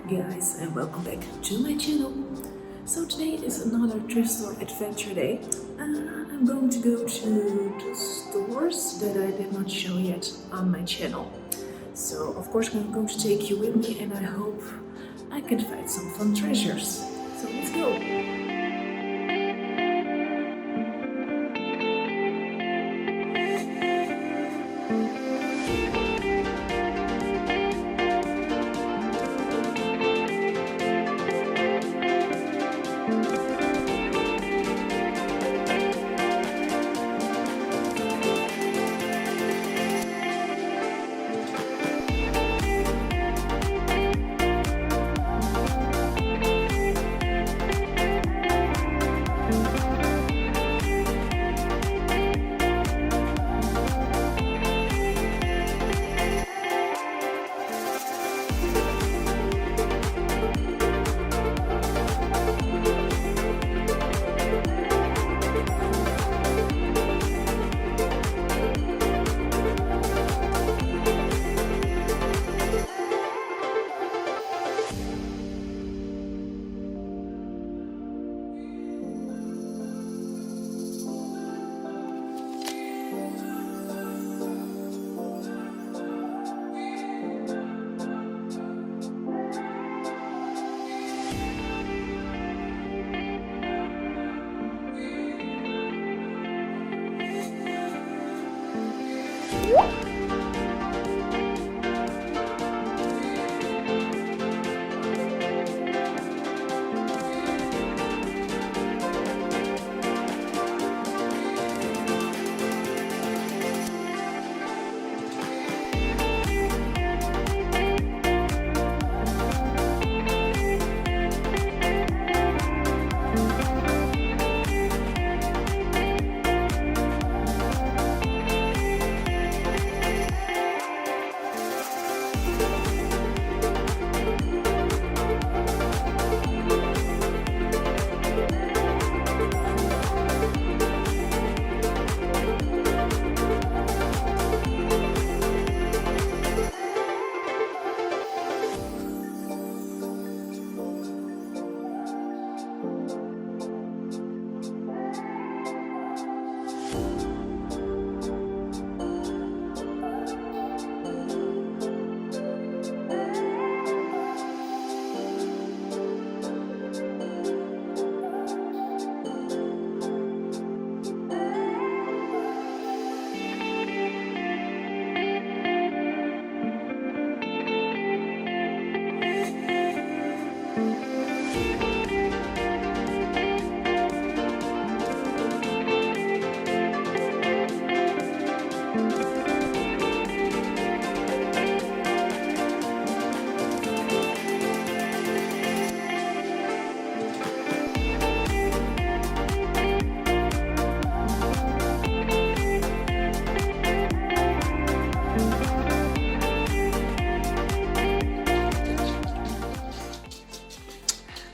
guys, and welcome back to my channel. So today is another thrift store adventure day. I'm going to go to the stores that I did not show yet on my channel. So of course I'm going to take you with me, and I hope I can find some fun treasures. So let's go!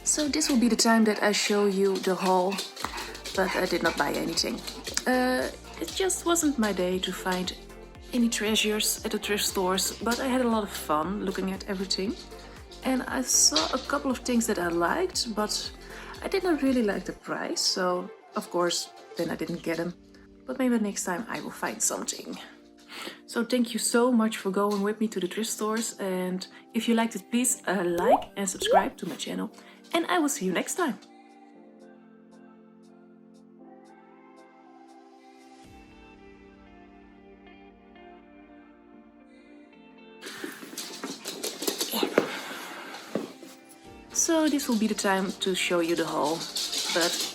So this will be the time that I show you the haul, but I did not buy anything. It just wasn't my day to find any treasures at the thrift stores, but I had a lot of fun looking at everything. And I saw a couple of things that I liked, but I did not really like the price, so of course then I didn't get them. But maybe next time I will find something. So thank you so much for going with me to the thrift stores, and if you liked it, please like and subscribe to my channel, and I will see you next time. So this will be the time to show you the haul, but